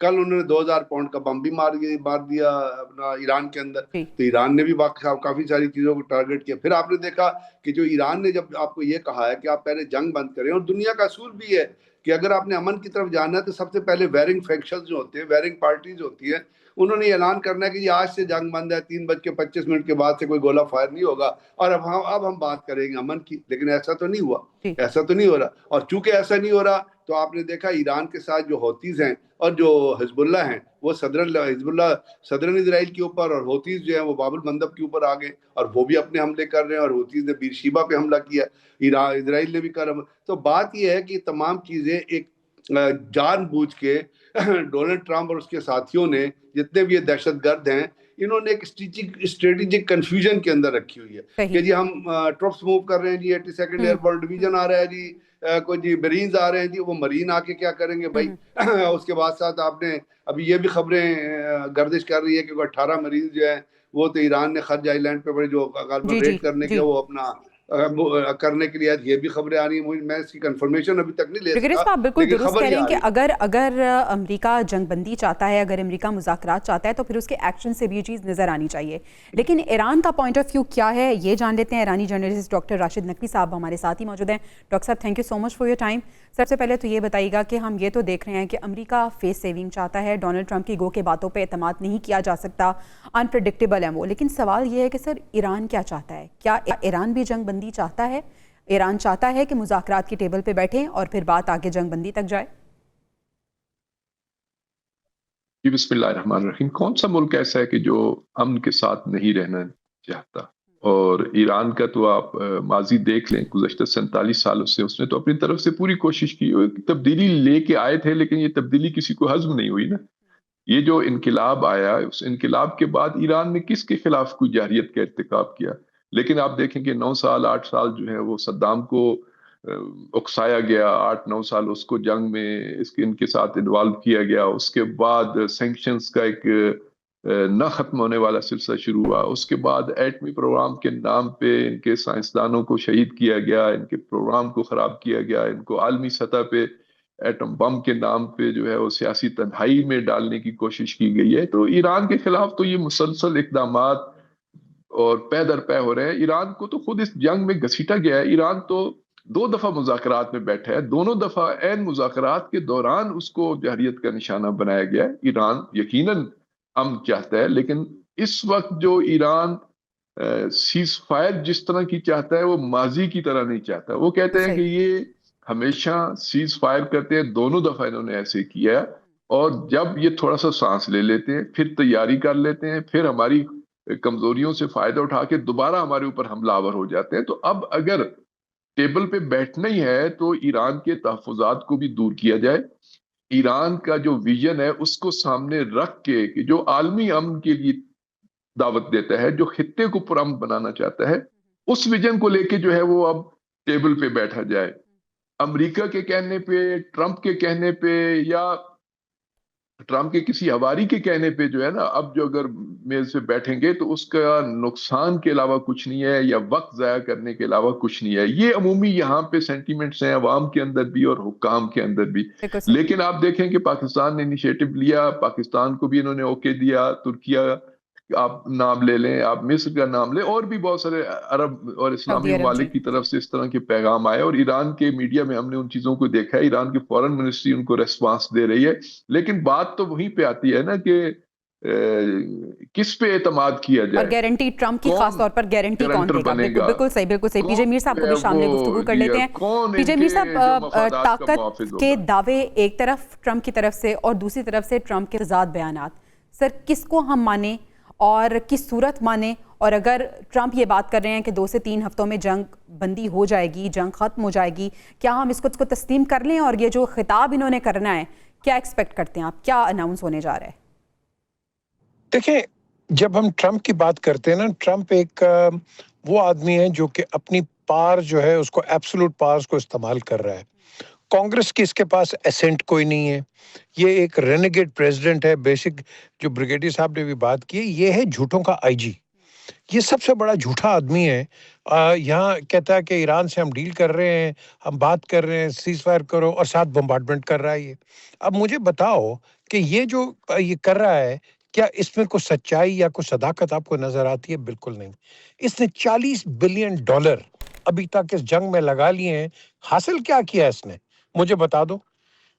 کل انہوں نے 2000 پاؤنڈ کا بم بھی مار دیا اپنا ایران کے اندر. تو ایران نے بھی کافی ساری چیزوں کو ٹارگٹ کیا. پھر آپ نے دیکھا کہ جو ایران نے جب آپ کو یہ کہا ہے کہ آپ پہلے جنگ بند کریں, اور دنیا کا اصول بھی ہے کہ اگر آپ نے امن کی طرف جانا ہے تو سب سے پہلے ویرنگ فیکشنز جو ہوتے ہیں, ویرنگ پارٹیز ہوتی ہیں, انہوں نے اعلان کرنا ہے کہ یہ آج سے جنگ بند ہے, 3:25 کے بعد سے کوئی گولہ فائر نہیں ہوگا, اور اب ہم بات کریں گے امن کی. لیکن ایسا تو نہیں ہوا, ایسا تو نہیں ہو رہا. اور چونکہ ایسا نہیں ہو رہا تو آپ نے دیکھا ایران کے ساتھ جو ہوتیز ہیں اور جو حزب اللہ ہیں وہ حزب اللہ صدرن اسرائیل کے اوپر, اور ہوتیز جو ہیں وہ باب المندب کے اوپر آ گئے, اور وہ بھی اپنے حملے کر رہے ہیں, اور ہوتیز نے بیر شیبہ پہ حملہ کیا, اسرائیل نے بھی کر. تو بات یہ ہے کہ تمام چیزیں ایک جان بوجھ کے ڈونلڈ ٹرمپ اور اس کے ساتھیوں نے, جتنے بھی یہ دہشت گرد ہیں, انہوں نے ایک اسٹریٹجک کنفیوژن کے اندر رکھی ہوئی ہے کہ جی ہم ٹروپس موو کر رہے ہیں, جی 82nd ایئر فورس ڈویژن آ رہا ہے, جی کوئی جی مرینز آ رہے ہیں, جی وہ مرین آ کے کیا کریں گے بھائی. اس کے بعد ساتھ آپ نے ابھی یہ بھی خبریں گردش کر رہی ہے کہ 18 مریض جو ہیں وہ تو ایران نے خرج آئی لینڈ پہ بڑے جو غالباً ریڈ کرنے کے وہ اپنا کرنے کے لیے, یہ بھی خبریں آ رہی ہیں. میں اس کی کنفرمیشن ابھی تک نہیں لے سکا, آپ بالکل لیکن درست کہہ رہے ہیں کہ اگر امریکہ جنگ بندی چاہتا ہے, اگر امریکہ مذاکرات چاہتا ہے, تو پھر اس کے ایکشن سے بھی یہ چیز نظر آنی چاہیے. لیکن ایران کا پوائنٹ آف ویو کیا ہے یہ جان لیتے ہیں. ایرانی جرنلسٹ ڈاکٹر راشد نقوی صاحب ہمارے ساتھ ہی موجود ہیں. ڈاکٹر صاحب, thank you so much for your time. سب سے پہلے تو یہ بتائیے گا کہ ہم یہ تو دیکھ رہے ہیں کہ امریکہ فیس سیونگ چاہتا ہے, ڈونلڈ ٹرمپ کی گو کے باتوں پہ اعتماد نہیں کیا جا سکتا, انپریڈکٹیبل ہے وہ. لیکن سوال یہ ہے کہ سر ایران کیا چاہتا ہے؟ کیا ایران بھی جنگ بندی چاہتا ہے؟ ایران چاہتا ہے کہ مذاکرات کی ٹیبل پہ بیٹھیں اور پھر بات آگے جنگ بندی تک جائے؟ جی بسم اللہ الرحمن الرحیم. کون سا ملک ایسا ہے کہ جو امن کے ساتھ نہیں رہنا چاہتا؟ اور ایران کا تو آپ ماضی دیکھ لیں, گزشتہ 47 سالوں سے اس نے تو اپنی طرف سے پوری کوشش کی, تبدیلی لے کے آئے تھے, لیکن یہ تبدیلی کسی کو ہضم نہیں ہوئی نا. یہ جو انقلاب آیا, اس انقلاب کے بعد ایران نے کس کے خلاف کوئی جارحیت کا ارتکاب کیا؟ لیکن آپ دیکھیں کہ 9 سال 8 سال جو ہے وہ صدام کو اکسایا گیا, 8-9 سال اس کو جنگ میں ان کے ساتھ انوالو کیا گیا. اس کے بعد سینکشنز کا ایک نہ ختم ہونے والا سلسلہ شروع ہوا. اس کے بعد ایٹمی پروگرام کے نام پہ ان کے سائنسدانوں کو شہید کیا گیا, ان کے پروگرام کو خراب کیا گیا, ان کو عالمی سطح پہ ایٹم بم کے نام پہ جو ہے وہ سیاسی تنہائی میں ڈالنے کی کوشش کی گئی ہے. تو ایران کے خلاف تو یہ مسلسل اقدامات اور پے در پے ہو رہے ہیں. ایران کو تو خود اس جنگ میں گھسیٹا گیا ہے. ایران تو 2 دفعہ مذاکرات میں بیٹھا ہے, دونوں دفعہ عین مذاکرات کے دوران اس کو جارحیت کا نشانہ بنایا گیا ہے. ایران یقیناً امن چاہتا ہے, لیکن اس وقت جو ایران سیز فائر جس طرح کی چاہتا ہے وہ ماضی کی طرح نہیں چاہتا. وہ کہتے ہیں کہ یہ ہمیشہ سیز فائر کرتے ہیں, دونوں دفعہ انہوں نے ایسے کیا, اور جب یہ تھوڑا سا سانس لے لیتے ہیں پھر تیاری کر لیتے ہیں, پھر ہماری کمزوریوں سے فائدہ اٹھا کے دوبارہ ہمارے اوپر حملہ آور ہو جاتے ہیں. تو اب اگر ٹیبل پہ بیٹھنا ہی ہے تو ایران کے تحفظات کو بھی دور کیا جائے. ایران کا جو ویژن ہے اس کو سامنے رکھ کے کہ جو عالمی امن کے لیے دعوت دیتا ہے, جو خطے کو پرامن بنانا چاہتا ہے, اس ویژن کو لے کے جو ہے وہ اب ٹیبل پہ بیٹھا جائے. امریکہ کے کہنے پہ, ٹرمپ کے کہنے پہ, یا ٹرمپ کے کسی ہواری کے کہنے پہ جو ہے نا, اب جو اگر میز سے بیٹھیں گے تو اس کا نقصان کے علاوہ کچھ نہیں ہے, یا وقت ضائع کرنے کے علاوہ کچھ نہیں ہے. یہ عمومی یہاں پہ سینٹیمنٹس ہیں عوام کے اندر بھی اور حکام کے اندر بھی. لیکن آپ دیکھیں کہ پاکستان نے انیشیٹو لیا, پاکستان کو بھی انہوں نے اوکے دیا, ترکیہ آپ نام لے لیں, آپ مصر کا نام لیں, اور بھی بہت سارے عرب اور اسلامی ممالک کی طرف سے اس طرح کے پیغام آئے, اور ایران کے میڈیا میں ہم نے ان چیزوں کو دیکھا ہے. ایران کی فورن منسٹری ان کو ریسپانس دے رہی ہے. لیکن بات تو وہیں پہ آتی ہے نا کہ کس پہ اعتماد کیا جائے, اور گارنٹی ٹرمپ کی خاص طور پر گارنٹی کون دے گا؟ بالکل صحیح, بالکل صحیح. پی جے میر صاحب کو بھی شامل گفتگو کر لیتے ہیں. پی جے میر صاحب, طاقت کے دعوے ایک طرف ٹرمپ کی طرف سے اور دوسری طرف سے ٹرمپ کے تضاد بیانات, سر کس کو ہم مانیں اور کس صورت مانیں؟ اور اگر ٹرمپ یہ بات کر رہے ہیں کہ 2 سے 3 ہفتوں میں جنگ بندی ہو جائے گی, جنگ ختم ہو جائے گی, کیا ہم اس کو تسلیم کر لیں؟ اور یہ جو خطاب انہوں نے کرنا ہے, کیا ایکسپیکٹ کرتے ہیں آپ, کیا اناؤنس ہونے جا رہا ہے؟ دیکھیں, جب ہم ٹرمپ کی بات کرتے ہیں نا, ٹرمپ ایک وہ آدمی ہے جو کہ اپنی پار جو ہے اس کو ایبسولوٹ پارز کو استعمال کر رہا ہے. کانگریس کی اس کے پاس ایسنٹ کوئی نہیں ہے. یہ ایک رینیگیٹ پریزیڈنٹ ہے. بیسک جو بریگیڈیئر صاحب نے بھی بات کی, یہ ہے جھوٹوں کا آئی جی. یہ سب سے بڑا جھوٹا آدمی ہے. یہاں کہتا ہے کہ ایران سے ہم ڈیل کر رہے ہیں, ہم بات کر رہے ہیں, سیز فائر کرو, اور ساتھ بمبارڈمنٹ کر رہا ہے یہ. اب مجھے بتاؤ کہ یہ جو یہ کر رہا ہے, کیا اس میں کوئی سچائی یا کوئی صداقت آپ کو نظر آتی ہے؟ بالکل نہیں. اس نے $40 بلین ابھی تک اس جنگ میں لگا لیے ہیں. حاصل کیا کیا اس نے؟ مجھے بتا دو.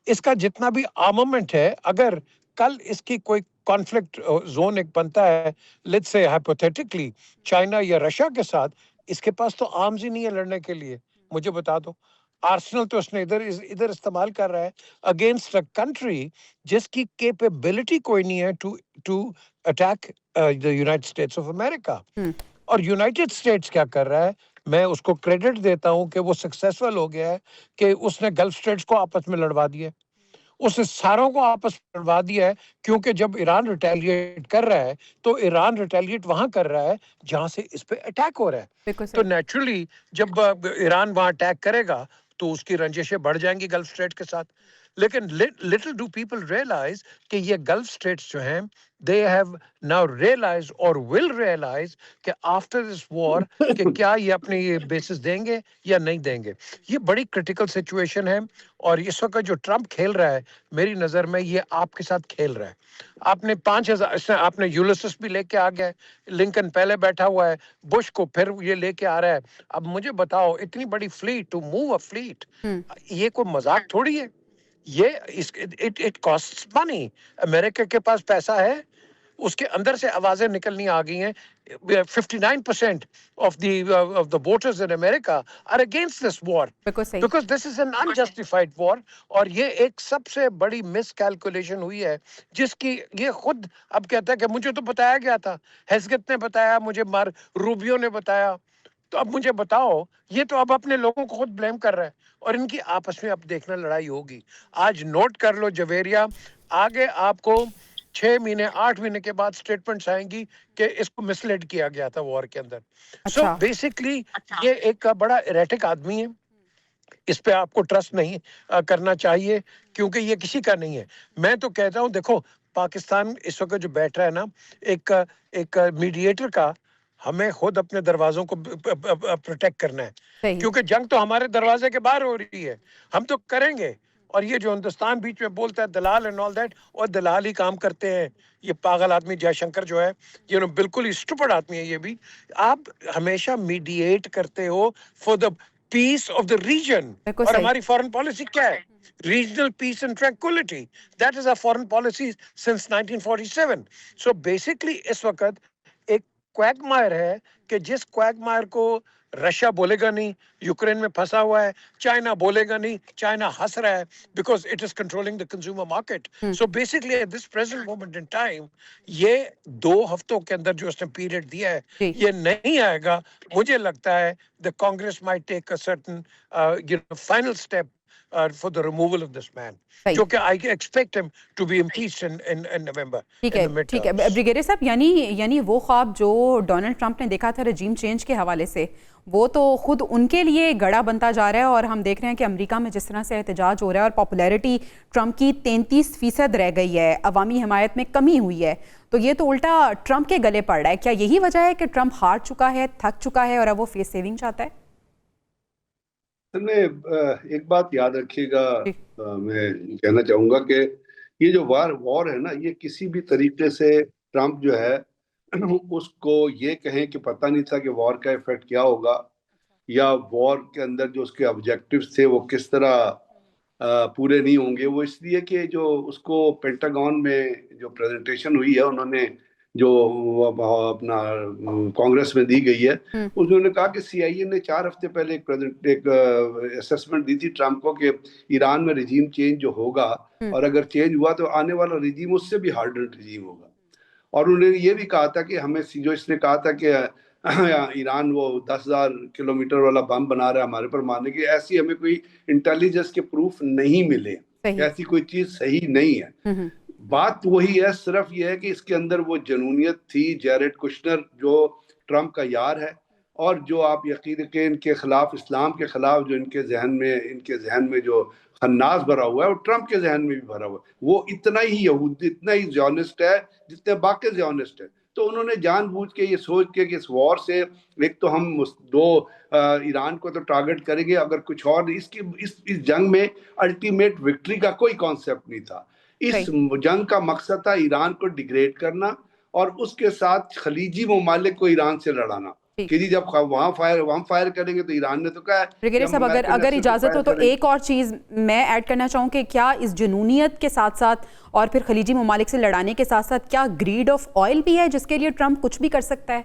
اس کا جتنا بھی آرمامنٹ ہے, اگر کل اس کی کوئی کانفلکٹ زون ایک بنتا ہے, لیٹس سے ہائپوتھیٹکلی چائنا یا رشیا کے ساتھ, اس کے پاس تو آرمز ہی نہیں ہے لڑنے کے لیے. مجھے بتا دو. آرسنل تو اس نے ادھر استعمال کر رہا ہے اگینسٹ اے کنٹری جس کی کیپیبلٹی کوئی نہیں ہے to attack the United States of America. اور یونائٹڈ اسٹیٹس کیا کر رہا ہے؟ میں اس کو کریڈٹ دیتا ہوں کہ وہ سکسیسفل ہو گیا ہے کہ اس نے گلف اسٹیٹس کو آپس میں لڑوا دیا ہے. اس نے ساروں کو آپس میں لڑوا دیا ہے, کیونکہ جب ایران ریٹیلیٹ کر رہا ہے تو ایران ریٹیلیٹ وہاں کر رہا ہے جہاں سے اس پہ اٹیک ہو رہا ہے. بالکل تو صحیح. نیچرلی جب ایران وہاں اٹیک کرے گا تو اس کی رنجشیں بڑھ جائیں گی گلف اسٹیٹ کے ساتھ. لیکن لٹل ڈو پیپل ریئلائز کہ یہ گلف اسٹیٹس جو ہیں, they have now realized or will realize کہ after this war کہ کیا یہ اپنے یہ بیسز دیں گے یا نہیں دیں گے. یہ بڑی کرٹیکل سچویشن ہے, اور اس وقت جو ٹرمپ کھیل رہا ہے میری نظر میں یہ آپ کے ساتھ کھیل رہا ہے. آپ نے 5,000 آپ نے یولسس بھی لے کے آ گیا ہے, لنکن پہلے بیٹھا ہوا ہے, بش کو پھر یہ لے کے آ رہا ہے. اب مجھے بتاؤ, اتنی بڑی fleet, to move a fleet, یہ کوئی مذاق تھوڑی ہے. یہ اٹ کاسٹس منی. امریکہ کے پاس پیسہ ہے, اس کے اندر سے آوازیں نکلنی آ گئی ہیں. 59% of the voters in America are against this war بالکل صحیح. because this is an unjustified war. اور یہ ایک سب سے بڑی مس کیلکولیشن ہوئی ہے جس کی یہ خود اب کہتا ہے کہ مجھے تو بتایا گیا تھا, ہیسگت نے بتایا مجھے, روبیو نے بتایا. تو اب مجھے بتاؤ, یہ تو اب اپنے لوگوں کو خود بلیم کر رہا ہے, اور ان کی آپس میں اب دیکھنا لڑائی ہوگی. آج نوٹ کر لو جویریہ, آگے آپ کو 6 مہینے 8 مہینے کے بعد سٹیٹمنٹس آئیں گی کہ اس کو مس لیڈ کیا گیا تھا وار کے اندر. سو اچھا. بیسکلی یہ ایک بڑا ایریٹک آدمی ہے, اس پہ آپ کو ٹرسٹ نہیں کرنا چاہیے کیونکہ یہ کسی کا نہیں ہے. میں تو کہتا ہوں, دیکھو پاکستان اس وقت جو بیٹھ رہا ہے نا, ایک میڈیٹر کا, ہمیں خود اپنے دروازوں کو پروٹیکٹ کرنا ہے, صحیح. کیونکہ جنگ تو ہمارے دروازے کے باہر ہو رہی ہے, ہم تو کریں گے. اور یہ جو ہندوستان بیچ میں بولتا ہے دلال اینڈ آل دیٹ, اور دلال ہی کام کرتے ہیں. یہ پاگل آدمی جے شنکر جو ہے, یہ بالکل ہی اسٹوپڈ آدمی ہے یہ بھی. آپ ہمیشہ میڈییٹ کرتے ہو for the peace of the region, بالکل اور صحیح. ہماری فارن پالیسی کیا ہے؟ Regional peace and tranquility. That is our foreign policy since 1947. So basically اس وقت ایک کویک مائر ہے کہ جس کویک مائر کو رشیا بولے گا نہیں, یوکرین میں پھنسا ہوا ہے, چائنا بولے گا نہیں, چائنا ہنس رہا ہے because it is controlling the consumer market. So basically at this present moment in time, یہ 2 ہفتوں کے اندر جو اس نے پیریڈ دیا ہے جی. یہ نہیں آئے گا. مجھے لگتا ہے the Congress might take a certain final step for the removal of this man. صحیح. جو کہ I expect him to be impeached in November. ٹھیک ہے, ٹھیک ہے بریگیڈیئر صاحب. یعنی وہ خواب جو ڈونلڈ ٹرمپ نے دیکھا تھا رجیم چینج کے حوالے سے, وہ تو خود ان کے لیے گڑا بنتا جا رہا ہے. اور ہم دیکھ رہے ہیں کہ امریکہ میں جس طرح سے احتجاج ہو رہا ہے اور پاپولیرٹی ٹرمپ کی 33% رہ گئی ہے, عوامی حمایت میں کمی ہوئی ہے, تو یہ تو الٹا ٹرمپ کے گلے پڑ رہا ہے. کیا یہی وجہ ہے کہ ٹرمپ ہار چکا ہے, تھک چکا ہے, اور اب وہ فیس سیونگ چاہتا ہے؟ ایک بات یاد رکھیے گا, میں کہنا چاہوں گا کہ یہ جو وار ہے نا, یہ کسی بھی طریقے سے ٹرمپ جو ہے اس کو یہ کہیں کہ پتہ نہیں تھا کہ وار کا ایفیکٹ کیا ہوگا, یا وار کے اندر جو اس کے آبجیکٹیوز تھے وہ کس طرح پورے نہیں ہوں گے. وہ اس لیے کہ جو اس کو پینٹاگون میں جو پریزنٹیشن ہوئی ہے, انہوں نے جو اپنا کانگریس میں دی گئی ہے, انہوں نے کہا کہ سی آئی اے نے 4 ہفتے پہلے ایک اسیسمنٹ دی تھی ٹرمپ کو کہ ایران میں رجیم چینج جو ہوگا, اور اگر چینج ہوا تو آنے والا رجیم اس سے بھی ہارڈر رجیم ہوگا. اور انہوں نے یہ بھی کہا تھا کہ ہمیں جو اس نے کہا تھا کہ ایران وہ 10,000 کلومیٹر والا بم بنا رہا ہے ہمارے پر مارنے کی, ایسی ہمیں کوئی انٹیلیجنس کے پروف نہیں ملے, ایسی کوئی چیز صحیح نہیں ہے. بات وہی ہے, صرف یہ ہے کہ اس کے اندر وہ جنونیت تھی. جیریڈ کشنر جو ٹرمپ کا یار ہے, اور جو آپ یقین کہ ان کے خلاف, اسلام کے خلاف جو ان کے ذہن میں جو خناس بھرا ہوا ہے, وہ ٹرمپ کے ذہن میں بھی بھرا ہوا ہے. وہ اتنا ہی یہودی, اتنا ہی زیونسٹ ہے جتنے باقی زیونسٹ ہے. تو انہوں نے جان بوجھ کے یہ سوچ کے کہ اس وار سے ایک تو ہم ایران کو تو ٹارگٹ کریں گے، اگر کچھ اور اس جنگ میں الٹیمیٹ وکٹری کا کوئی کانسیپٹ نہیں تھا. اس جنگ کا مقصد تھا ایران کو ڈیگریڈ کرنا اور اس کے ساتھ خلیجی ممالک کو ایران سے لڑانا کہ جی جب وہاں فائر کریں گے تو ایران نے تو کہا ہے. بریگیڈیئر صاحب اگر اجازت ہو تو ایک اور چیز میں ایڈ کرنا چاہوں کہ کیا اس جنونیت کے ساتھ ساتھ اور پھر خلیجی ممالک سے لڑانے کے ساتھ ساتھ کیا گریڈ آف آئل بھی ہے جس کے لیے ٹرمپ کچھ بھی کر سکتا ہے؟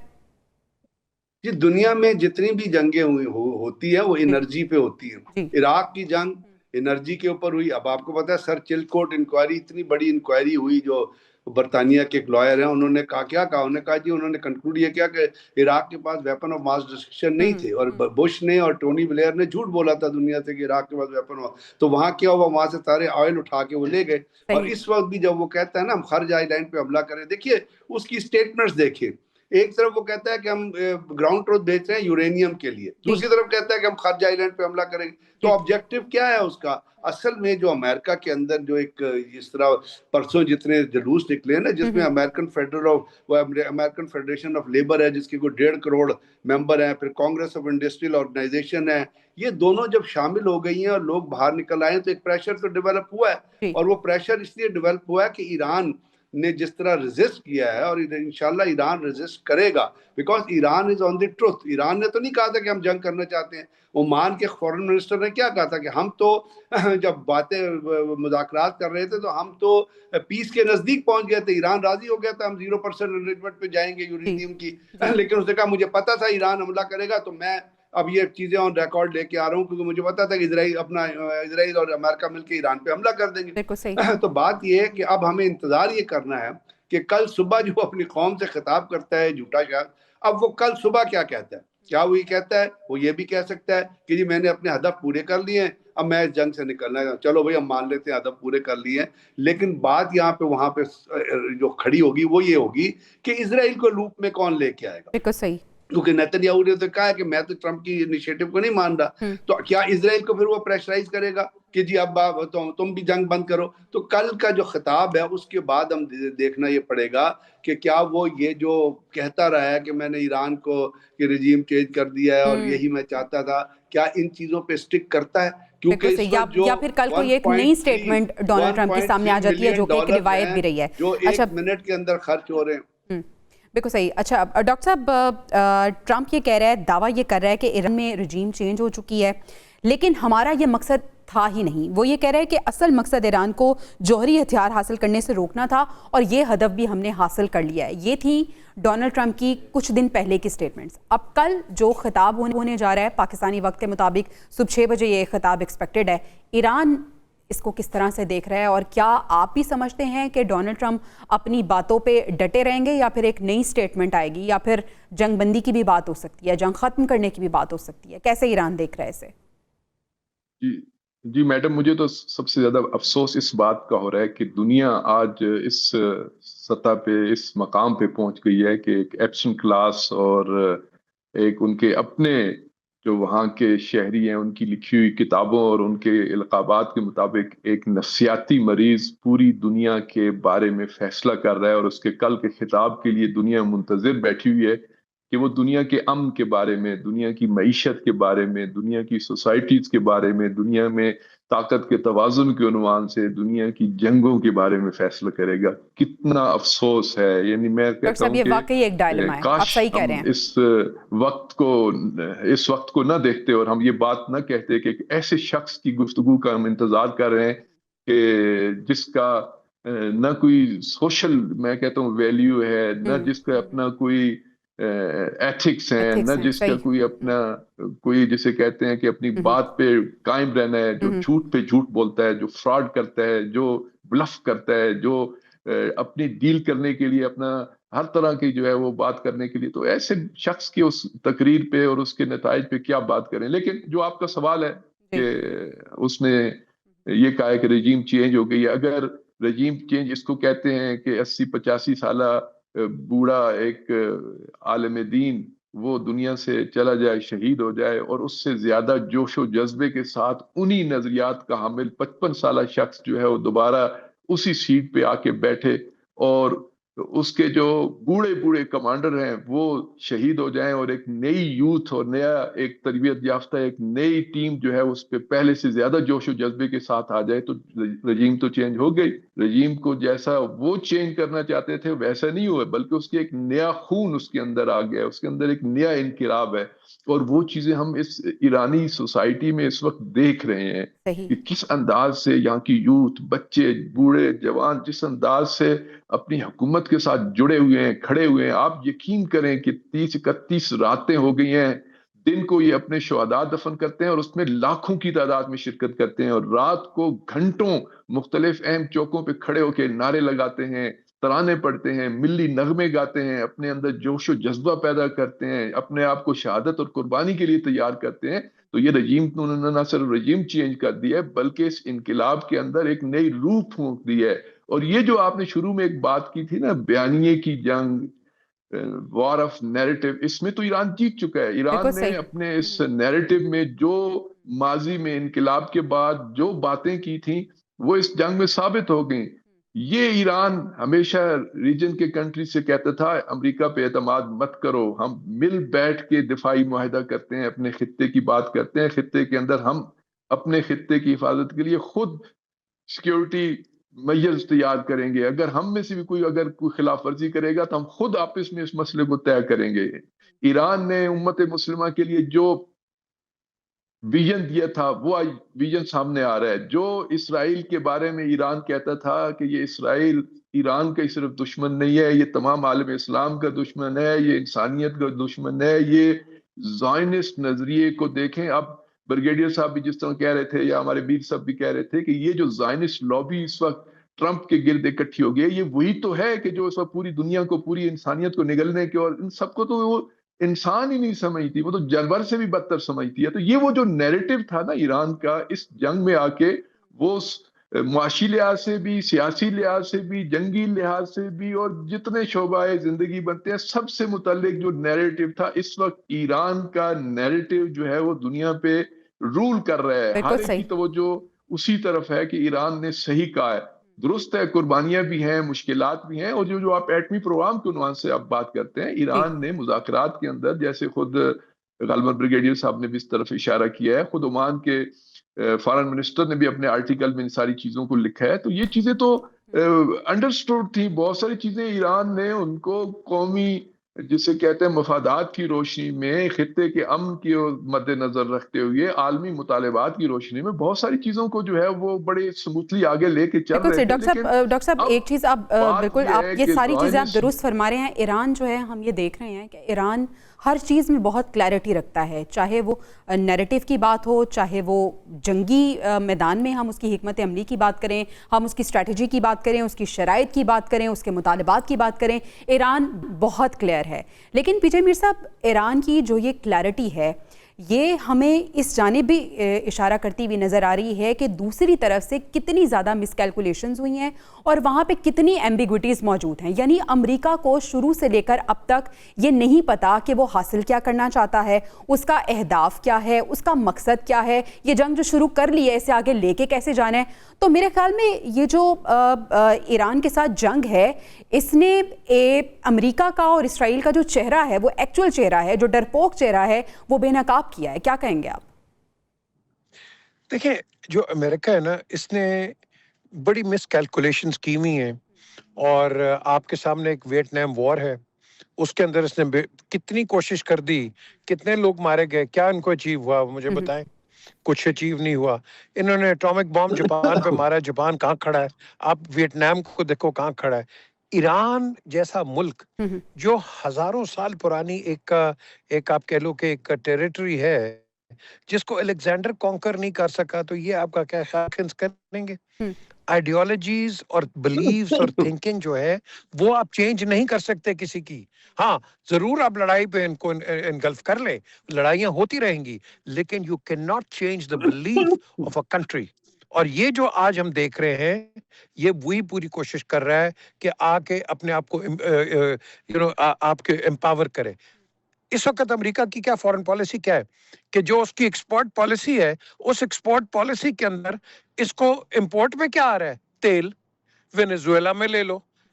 جی دنیا میں جتنی بھی جنگیں ہوتی ہیں وہ انرجی پہ ہوتی ہیں. عراق کی جنگ انرجی کے اوپر ہوئی. اب آپ کو پتا ہے سر چلکوٹ انکوائری، اتنی بڑی انکوائری ہوئی جو برطانیہ کے ایک لائر ہیں، انہوں نے کہا کیا کہا، انہوں نے کہا جی انہوں نے کنکلوڈ یہ کیا کہ عراق کے پاس ویپن آف ماس ڈسٹرکشن نہیں تھے، اور بش نے اور ٹونی بلیئر نے جھوٹ بولا تھا دنیا سے کہ عراق کے پاس ویپن، تو وہاں کیا ہوا، وہاں سے سارے آئل اٹھا کے وہ لے گئے. اور اس وقت بھی جب وہ کہتا ہے نا ہم خرج آئی لینڈ پہ حملہ کریں، دیکھیے اس کی سٹیٹمنٹس دیکھیں. ایک طرف وہ کہتا ہے کہ ہم گراؤنڈ ٹروتھ بیچ رہے ہیں یورینیم کے لیے، دوسری طرف کہتا ہے کہ ہم خرج آئی لینڈ پہ حملہ کریں گے. تو آبجیکٹو کیا ہے اس کا؟ اصل میں جو امریکہ کے اندر جو ایک اس طرح پرسوں جتنے جلوس نکلے ہیں نا، جس میں امریکن فیڈریشن آف لیبر ہے جس کے کوئی 1.5 کروڑ ممبر ہیں، پھر کانگریس آف انڈسٹریل آرگنائزیشن ہے، یہ دونوں جب شامل ہو گئی ہیں اور لوگ باہر نکل آئے ہیں تو ایک پریشر تو ڈیولپ ہوا ہے. اور وہ پریشر اس لیے ڈیولپ ہوا ہے کہ ایران نے جس طرح ریزسٹ کیا ہے، اور انشاءاللہ ایران ریزسٹ کرے گا، because Iran is on the truth. Iran نے تو نہیں کہا تھا کہ ہم جنگ کرنا چاہتے ہیں. عمان کے فورن منسٹر نے کیا کہا تھا کہ ہم تو جب باتیں مذاکرات کر رہے تھے تو ہم تو پیس کے نزدیک پہنچ گئے تھے، ایران راضی ہو گیا تھا ہم 0% انریچمنٹ پہ جائیں گے یورینیم کی، لیکن اس نے کہا مجھے پتا تھا ایران حملہ کرے گا، تو میں اب یہ چیزیں آن ریکارڈ لے کے آ رہا ہوں کیونکہ مجھے پتا تھا کہ اسرائیل اور امریکہ مل کے ایران پہ حملہ کر دیں گے. تو بات یہ ہے کہ اب ہمیں انتظار یہ کرنا ہے کہ کل صبح جو اپنی قوم سے خطاب کرتا ہے جھوٹا شاہ، اب وہ کل صبح کیا کہتا ہے. کیا وہ یہ کہتا ہے؟ وہ یہ بھی کہہ سکتا ہے کہ جی میں نے اپنے ہدف پورے کر لیے ہیں، اب میں اس جنگ سے نکلنا ہے. چلو بھائی ہم مان لیتے ہیں ہدف پورے کر لیے ہیں، لیکن بات یہاں پہ وہاں پہ جو کھڑی ہوگی وہ یہ ہوگی کہ اسرائیل کو لوپ میں کون لے کے آئے گا. بالکل صحیح. کیونکہ نیتنیاہو نے تو کہا ہے کہ میں تو ٹرمپ کی انیشیٹو کو نہیں مان رہا، تو کیا اسرائیل کو پھر وہ پریشرائز کرے گا کہ جی اب تم بھی جنگ بند کرو. تو کل کا جو خطاب ہے اس کے بعد ہم دیکھنا یہ پڑے گا کہ کیا وہ یہ جو کہتا رہا ہے کہ میں نے ایران کو یہ رجیم چینج کر دیا ہے اور یہی میں چاہتا تھا، کیا ان چیزوں پہ اسٹک کرتا ہے؟ کیونکہ یا پھر کل کوئی ایک نئی سٹیٹمنٹ ڈونلڈ ٹرمپ کے سامنے آ جاتی ہے جو کہ ایک روایت بھی رہی ہے جو 1 منٹ کے اندر خرچ ہو رہے ہیں. بالکل صحیح. اچھا ڈاکٹر صاحب، ٹرمپ یہ کہہ رہا ہے، دعویٰ یہ کر رہا ہے کہ ایران میں رجیم چینج ہو چکی ہے، لیکن ہمارا یہ مقصد تھا ہی نہیں. وہ یہ کہہ رہا ہے کہ اصل مقصد ایران کو جوہری ہتھیار حاصل کرنے سے روکنا تھا اور یہ ہدف بھی ہم نے حاصل کر لیا ہے. یہ تھی ڈونلڈ ٹرمپ کی کچھ دن پہلے کی سٹیٹمنٹس. اب کل جو خطاب ہونے جا رہا ہے پاکستانی وقت کے مطابق صبح 6 بجے یہ خطاب ایکسپیکٹڈ ہے، ایران اس کو کس طرح سے دیکھ رہا ہے؟ اور کیا آپ بھی سمجھتے ہیں کہ ڈونلڈ ٹرمپ اپنی باتوں پہ ڈٹے رہیں گے یا پھر ایک نئی سٹیٹمنٹ آئے گی، یا پھر جنگ بندی کی بھی بات ہو سکتی ہے، جنگ ختم کرنے کی بھی بات ہو سکتی ہے؟ کیسے ایران دیکھ رہا ہے اسے؟ جی میڈم، مجھے تو سب سے زیادہ افسوس اس بات کا ہو رہا ہے کہ دنیا آج اس سطح پہ، اس مقام پہ پہنچ گئی ہے کہ ایک ایپسن کلاس اور ایک ان کے اپنے جو وہاں کے شہری ہیں ان کی لکھی ہوئی کتابوں اور ان کے القابات کے مطابق ایک نفسیاتی مریض پوری دنیا کے بارے میں فیصلہ کر رہا ہے، اور اس کے کل کے خطاب کے لیے دنیا منتظر بیٹھی ہوئی ہے کہ وہ دنیا کے امن کے بارے میں، دنیا کی معیشت کے بارے میں، دنیا کی سوسائٹیز کے بارے میں، دنیا میں طاقت کے توازن کے عنوان سے دنیا کی جنگوں کے بارے میں فیصلہ کرے گا. کتنا افسوس ہے. یعنی میں کہتا ہوں کہ واقعی ایک ڈائلما ہے. آپ کاش صحیح کہہ رہے ہم ہیں. اس وقت کو نہ دیکھتے اور ہم یہ بات نہ کہتے کہ ایک ایسے شخص کی گفتگو کا ہم انتظار کر رہے ہیں کہ جس کا نہ کوئی سوشل میں کہتا ہوں ویلیو ہے، نہ جس کا اپنا کوئی ایتھکس ہیں، نہ جس کا کوئی اپنا کوئی جسے کہتے ہیں کہ اپنی بات پہ قائم رہنا ہے، جو جھوٹ پہ جھوٹ بولتا ہے، جو فراڈ کرتا ہے، جو بلف کرتا ہے، جو اپنی ڈیل کرنے کے لیے اپنا ہر طرح کی جو ہے وہ بات کرنے کے لیے. تو ایسے شخص کی اس تقریر پہ اور اس کے نتائج پہ کیا بات کریں. لیکن جو آپ کا سوال ہے کہ اس نے یہ کہا ہے کہ رجیم چینج ہو گئی ہے. اگر رجیم چینج اس کو کہتے ہیں کہ 80-85 سالہ بوڑھا ایک عالم دین وہ دنیا سے چلا جائے، شہید ہو جائے، اور اس سے زیادہ جوش و جذبے کے ساتھ انہی نظریات کا حامل 55 سالہ شخص جو ہے وہ دوبارہ اسی سیٹ پہ آ کے بیٹھے اور اس کے جو بوڑھے بوڑھے کمانڈر ہیں وہ شہید ہو جائیں اور ایک نئی یوتھ اور نیا ایک تربیت یافتہ ایک نئی ٹیم جو ہے اس پہ پہلے سے زیادہ جوش و جذبے کے ساتھ آ جائے تو رجیم تو چینج ہو گئی. رجیم کو جیسا وہ چینج کرنا چاہتے تھے ویسا نہیں ہوا، بلکہ اس کے ایک نیا خون اس کے اندر آ گیا، اس کے اندر ایک نیا انقلاب ہے. اور وہ چیزیں ہم اس ایرانی سوسائٹی میں اس وقت دیکھ رہے ہیں کہ کس انداز سے یہاں کی یوتھ، بچے، بوڑھے، جوان جس انداز سے اپنی حکومت کے ساتھ جڑے ہوئے ہیں، کھڑے ہوئے ہیں. آپ یقین کریں کہ 30-31 راتیں ہو گئی ہیں، دن کو یہ اپنے شہداء دفن کرتے ہیں اور اس میں لاکھوں کی تعداد میں شرکت کرتے ہیں، اور رات کو گھنٹوں مختلف اہم چوکوں پہ کھڑے ہو کے نعرے لگاتے ہیں، ترانے پڑھتے ہیں، ملی نغمے گاتے ہیں، اپنے اندر جوش و جذبہ پیدا کرتے ہیں، اپنے آپ کو شہادت اور قربانی کے لیے تیار کرتے ہیں. تو یہ رجیم انہوں نے نہ صرف رجیم چینج کر دیا ہے بلکہ اس انقلاب کے اندر ایک نئی روح پھونک دی ہے. اور یہ جو آپ نے شروع میں ایک بات کی تھی نا، بیانیے کی جنگ، وار آف نیریٹو، اس میں تو ایران جیت چکا ہے. ایران نے اپنے اس نیریٹو میں جو ماضی میں انقلاب کے بعد جو باتیں کی تھیں وہ اس جنگ میں ثابت ہو گئیں. یہ ایران ہمیشہ ریجن کے کنٹری سے کہتا تھا امریکہ پہ اعتماد مت کرو، ہم مل بیٹھ کے دفاعی معاہدہ کرتے ہیں، اپنے خطے کی بات کرتے ہیں، خطے کے اندر ہم اپنے خطے کی حفاظت کے لیے خود سیکیورٹی میئرز تیار کریں گے، اگر ہم میں سے بھی کوئی خلاف ورزی کرے گا تو ہم خود آپس میں اس مسئلے کو طے کریں گے. ایران نے امت مسلمہ کے لیے جو ویژن دیا تھا وہ ویژن سامنے آ رہا ہے. جو اسرائیل کے بارے میں ایران کہتا تھا کہ یہ اسرائیل ایران کا ہی صرف دشمن نہیں ہے، یہ تمام عالم اسلام کا دشمن ہے، یہ انسانیت کا دشمن ہے، یہ زائنسٹ نظریے کو دیکھیں. اب بریگیڈیئر صاحب بھی جس طرح کہہ رہے تھے یا ہمارے بیر صاحب بھی کہہ رہے تھے کہ یہ جو زائنسٹ لابی اس وقت ٹرمپ کے گرد اکٹھی ہو گئی ہے، یہ وہی تو ہے کہ جو اس وقت پوری دنیا کو، پوری انسانیت کو نگلنے کے، اور ان سب کو تو وہ انسان ہی نہیں سمجھتی، وہ تو جانور سے بھی بدتر سمجھتی ہے. تو یہ وہ جو نیریٹو تھا نا ایران کا اس جنگ میں آ کے، وہ معاشی لحاظ سے بھی، سیاسی لحاظ سے بھی، جنگی لحاظ سے بھی، اور جتنے شعبہ زندگی بنتے ہیں سب سے متعلق جو نیریٹو تھا، اس وقت ایران کا نیریٹو جو ہے وہ دنیا پہ رول کر رہا ہے. ہر ایک کی توجہ اسی طرف ہے کہ ایران نے صحیح کہا ہے. درست ہے، قربانیاں بھی ہیں، مشکلات بھی ہیں، اور جو آپ ایٹمی پروگرام کے عنوان سے آپ بات کرتے ہیں، ایران نے مذاکرات کے اندر، جیسے خود غالباً بریگیڈیئر صاحب نے بھی اس طرف اشارہ کیا ہے، خود عمان کے فارن منسٹر نے بھی اپنے آرٹیکل میں ان ساری چیزوں کو لکھا ہے. تو یہ چیزیں تو انڈرسٹوڈ تھی. بہت ساری چیزیں ایران نے ان کو قومی جسے کہتے ہیں مفادات کی روشنی میں، خطے کے امن کی مد نظر رکھتے ہوئے، عالمی مطالبات کی روشنی میں بہت ساری چیزوں کو جو ہے وہ بڑے اسموتھلی آگے لے کے چل رہے تھے. ڈاکٹر صاحب ایک چیز آپ بالکل، آپ یہ ساری چیزیں آپ درست فرما رہے ہیں. ایران جو ہے، ہم یہ دیکھ رہے ہیں کہ ایران ہر چیز میں بہت کلیئرٹی رکھتا ہے، چاہے وہ نیریٹو کی بات ہو، چاہے وہ جنگی میدان میں ہم اس کی حکمت عملی کی بات کریں، ہم اس کی اسٹریٹجی کی بات کریں، اس کی شرائط کی بات کریں، اس کے مطالبات کی بات کریں، ایران بہت کلیئر ہے. لیکن پی جے میر صاحب، ایران کی جو یہ کلیئرٹی ہے یہ ہمیں اس جانب بھی اشارہ کرتی ہوئی نظر آ رہی ہے کہ دوسری طرف سے کتنی زیادہ مس کیلکولیشنز ہوئی ہیں اور وہاں پہ کتنی ایمبیگوٹیز موجود ہیں. یعنی امریکہ کو شروع سے لے کر اب تک یہ نہیں پتا کہ وہ حاصل کیا کرنا چاہتا ہے، اس کا اہداف کیا ہے، اس کا مقصد کیا ہے، یہ جنگ جو شروع کر لی ہے اسے آگے لے کے کیسے جانا ہے. تو میرے خیال میں یہ جو ایران کے ساتھ جنگ ہے، اس نے امریکہ کا اور اسرائیل کا جو چہرہ ہے، وہ ایکچوئل چہرہ ہے، جو ڈرپوک چہرہ ہے، وہ بے نقاب کیا ہے. کیا کہیں گے آپ؟ دیکھیں، جو امریکہ ہے نا، اس نے بڑی مس کیلکولیشنز کی ہوئی ہیں، اور آپ کے سامنے ایک ویٹنام وار ہے، اس کے اندر اس نے کتنی کوشش کر دی، کتنے لوگ مارے گئے، کیا ان کو اچیو ہوا مجھے بتائیں. کچھ اچیو نہیں ہوا. انہوں نے اٹامک بام جاپان پہ مارا، جاپان کہاں کھڑا ہے؟ آپ ویٹنام کو دیکھو کہاں کھڑا ہے. ایران جیسا ملک جو ہزاروں سال پرانی ایک آپ کہہ لو کہ ایک ٹیریٹری ہے جس کو الیگزینڈر کانکر نہیں کر سکا، تو یہ آپ کا کیا خیال کریں گے؟ آئیڈیالوجیز اور بلیفز اور تھنکنگ جو ہے وہ آپ چینج نہیں کر سکتے کسی کی. ہاں ضرور آپ لڑائی پہ ان کو انگلف کر لیں، لڑائیاں ہوتی رہیں گی، لیکن you can not change the belief of a country. اور یہ جو آج ہم دیکھ رہے ہیں، یہ وہی پوری کوشش کر رہا ہے کہ آ کے اپنے آپ کو آپ کے امپاور کرے. اس وقت امریکہ کی کیا فارن پالیسی کیا ہے کہ جو اس کی ایکسپورٹ پالیسی ہے، اس ایکسپورٹ پالیسی کے اندر اس کو امپورٹ میں کیا آ رہا ہے؟ تیل. وینیزویلا میں لے لو،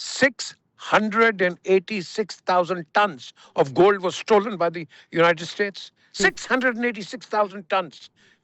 686,000 tons of gold was stolen by the United States. 686,000 tons.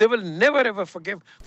they will never ever forgive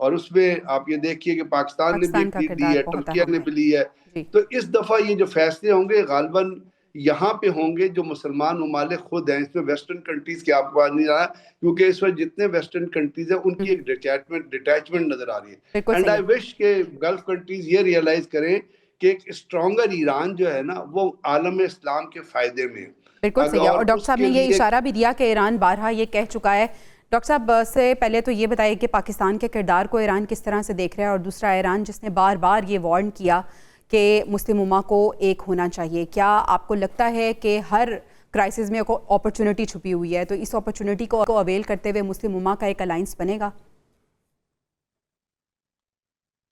اور اس میں آپ یہ دیکھیے کہ پاکستان نے بھی ایک لیڈ دی ہے, ترکیہ نے بھی لی ہے. تو اس دفعہ یہ جو فیصلے ہوں گے غالباً یہاں پہ ہوں گے جو مسلمان ممالک خود ہیں. اس میں ویسٹرن کنٹریز کی آپ کو آج نہیں رہا, کیونکہ اس وقت جتنے ویسٹرن کنٹریز ہیں ان کی ایک ڈیٹیچمنٹ نظر آ رہی ہے. اینڈ آئی وش کہ گلف کنٹریز یہ ریئلائز کریں کہ ایک اسٹرانگر ایران جو ہے نا وہ عالم اسلام کے فائدے میں. بالکل صحیح ہے. اور ڈاکٹر صاحب نے یہ اشارہ بھی دیا کہ ایران بارہا یہ کہہ چکا ہے. ڈاکٹر صاحب سے پہلے تو یہ بتائیے کہ پاکستان کے کردار کو ایران کس طرح سے دیکھ رہا ہے, اور دوسرا ایران جس نے بار بار یہ وارن کیا کہ مسلم امہ کو ایک ہونا چاہیے, کیا آپ کو لگتا ہے کہ ہر کرائسس میں کوئی اپرچونٹی چھپی ہوئی ہے, تو اس اپرچونٹی کو اویل کرتے ہوئے مسلم امہ کا ایک الائنس بنے گا؟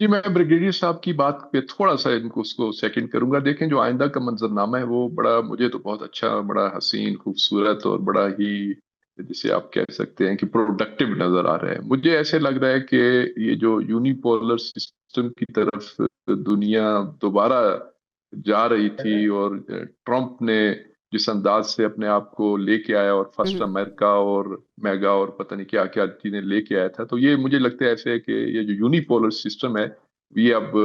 جی, میں بریگیڈیئر صاحب کی بات پہ تھوڑا سا اس کو سیکنڈ کروں گا. دیکھیں جو آئندہ کا منظرنامہ ہے وہ بڑا, مجھے تو بہت اچھا, بڑا حسین, خوبصورت اور بڑا ہی جسے آپ کہہ سکتے ہیں کہ پروڈکٹیو نظر آ رہا ہے. مجھے ایسے لگ رہا ہے کہ یہ جو یونیپولر سسٹم کی طرف دنیا دوبارہ جا رہی تھی, اور ٹرمپ نے جس انداز سے اپنے آپ کو لے کے آیا, اور فرسٹ امریکہ اور میگا اور پتہ نہیں کیا کیا چیزیں لے کے آیا تھا, تو یہ مجھے لگتا ہے ایسے کہ یہ جو یونیپولر سسٹم ہے یہ اب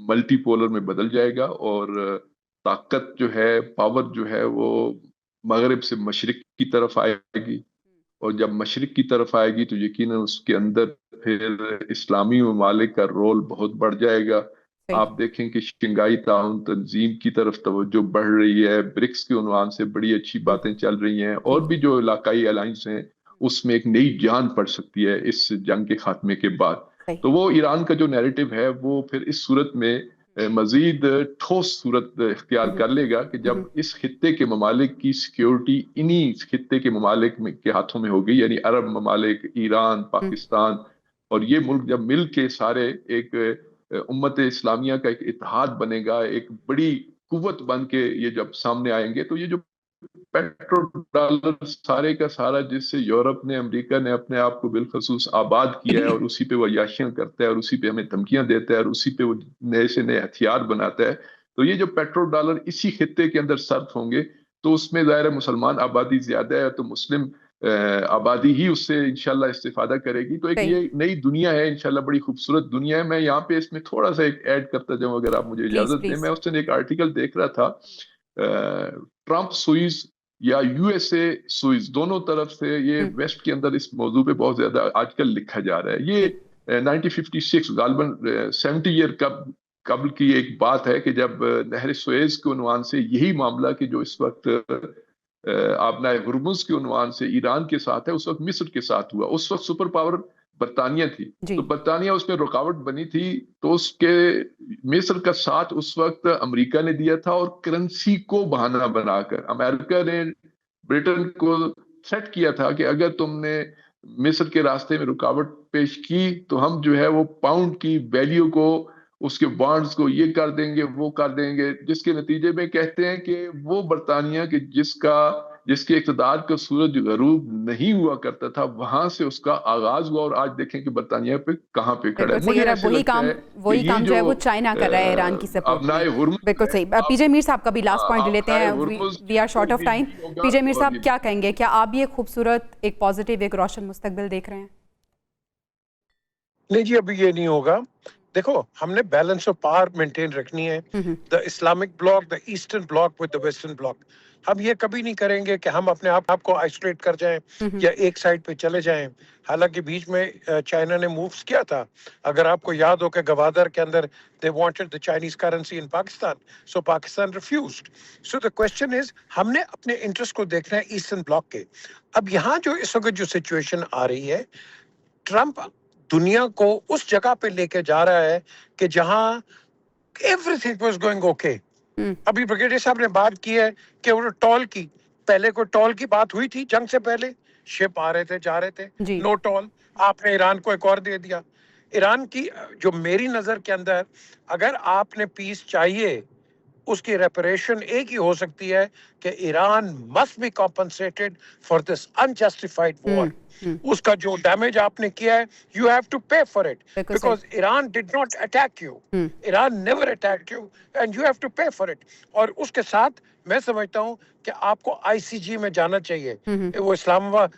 ملٹی پولر میں بدل جائے گا, اور طاقت جو ہے, پاور جو ہے وہ مغرب سے مشرق کی طرف آئے گی, اور جب مشرق کی طرف آئے گی تو یقیناً اس کے اندر پھر اسلامی ممالک کا رول بہت بڑھ جائے گا. آپ دیکھیں کہ شنگھائی تعاون تنظیم کی طرف توجہ بڑھ رہی ہے, برکس کے عنوان سے بڑی اچھی باتیں چل رہی ہیں, اور بھی جو علاقائی الائنس ہیں اس میں ایک نئی جان پڑ سکتی ہے اس جنگ کے خاتمے کے بعد. تو وہ ایران کا جو نیریٹو ہے وہ پھر اس صورت میں مزید ٹھوس صورت اختیار کر لے گا کہ جب اس خطے کے ممالک کی سیکیورٹی انہی خطے کے ممالک کے ہاتھوں میں ہوگی, یعنی عرب ممالک, ایران, پاکستان, اور یہ ملک جب مل کے سارے ایک امت اسلامیہ کا ایک اتحاد بنے گا, ایک بڑی قوت بن کے یہ جب سامنے آئیں گے, تو یہ جو پیٹرو ڈالر سارے کا سارا جس سے یورپ نے, امریکہ نے اپنے آپ کو بالخصوص آباد کیا ہے, اور اسی پہ وہ عیاشیاں کرتا ہے, اور اسی پہ ہمیں دھمکیاں دیتا ہے, اور اسی پہ وہ نئے سے نئے ہتھیار بناتا ہے, تو یہ جو پیٹرو ڈالر اسی خطے کے اندر صرف ہوں گے, تو اس میں ظاہر مسلمان آبادی زیادہ ہے, تو مسلم آبادی ہی اس سے انشاءاللہ استفادہ کرے گی. تو ایک یہ نئی دنیا ہے, انشاءاللہ بڑی خوبصورت دنیا ہے. میں یہاں پہ اس میں تھوڑا سا ایک ایڈ کرتا جاؤں اگر آپ مجھے اجازت دیں. میں اس دن ایک آرٹیکل دیکھ رہا تھا, ٹرمپ سوئز یا یو ایس اے سوئز, دونوں طرف سے یہ ویسٹ کے اندر اس موضوع پہ بہت زیادہ آج کل لکھا جا رہا ہے. یہ 1956 غالباً 70 ایئر قبل کی ایک بات ہے کہ جب نہر سوئز کے عنوان سے یہی معاملہ کہ جو اس وقت آبنائے ہرمز کے عنوان سے ایران کے ساتھ ہے, اس وقت مصر کے ساتھ ہوا. اس وقت سپر پاور برطانیہ تھی, تو برطانیہ اس میں رکاوٹ بنی تھی, تو اس کے مصر کا ساتھ اس وقت امریکہ نے دیا تھا, اور کرنسی کو بہانہ بنا کر امریکہ نے برٹن کو تھریٹ کیا تھا کہ اگر تم نے مصر کے راستے میں رکاوٹ پیش کی تو ہم جو ہے وہ پاؤنڈ کی ویلیو کو, اس کے بانڈز کو یہ کر دیں گے, وہ کر دیں گے, جس کے نتیجے میں کہتے ہیں کہ وہ برطانیہ کہ جس کے اقتدار کا سورج غروب نہیں ہوا کرتا تھا, وہاں سے اس کا آغاز ہوا, اور آج دیکھیں کہ برطانیہ پہ کہاں پہ کھڑا ہے. مجھے ایسے لگتا ہے وہی کام جو ہے وہ چائنا کر رہا ہے ایران کی سپورٹ میں. بالکل صحیح. پی جے میر صاحب کا بھی لاسٹ پوائنٹ لیتے ہیں, we are short of time. P J Mir صاحب کیا کہیں گے, کیا آپ بھی ایک خوبصورت, ایک پازیٹیو, ایک روشن مستقبل دیکھ رہے ہیں؟ نہیں جی, ابھی یہ نہیں ہوگا. دیکھو, ہم نے بیلنس آف پاور مینٹین رکھنی ہے. The Islamic block, the eastern block with the western bloc. ہم یہ کبھی نہیں کریں گے کہ ہم اپنے آپ کو آئسولیٹ کر جائیں یا ایک سائڈ پہ چلے جائیں. حالانکہ بیچ میں چائنا نے مووز کیا تھا, اگر آپ کو یاد ہو کہ گوادر کے اندر they wanted the Chinese currency in Pakistan, so Pakistan refused. So the question is, ہم نے اپنے انٹرسٹ کو دیکھنا ہے ایسٹرن بلاک کے. اب یہاں جو اس وقت جو سچویشن آ رہی ہے, ٹرمپ دنیا کو اس جگہ پہ لے کے جا رہا ہے کہ جہاں everything was going okay. ابھی بریگیڈیئر صاحب نے بات کی ہے کہ وہ ٹول کی, پہلے کوئی ٹول کی بات ہوئی تھی جنگ سے پہلے؟ شپ آ رہے تھے, جا رہے تھے, نو ٹول. آپ نے ایران کو ایک اور دے دیا. ایران کی جو میری نظر کے اندر, اگر آپ نے پیس چاہیے, اس کی ریپریشن ایک ہی ہو سکتی ہے کہ Iran must be compensated for this unjustified war. اس کا جو ڈیمیج آپ نے کیا ہے, you have to pay for it, because Iran did not attack you. Iran never attacked you, and you have to pay for it. اور اس کے ساتھ میں سمجھتا ہوں کہ آپ کو ICG میں جانا چاہیے. وہ اسلام آباد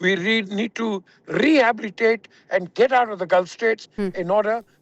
We need to rehabilitate and get out of the Gulf states in order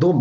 2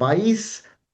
$22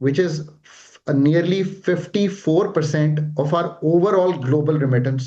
which is nearly 54% of our overall global remittance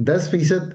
10%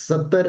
70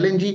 LNG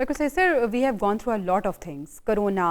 Because sir, we have gone through a lot of things, corona,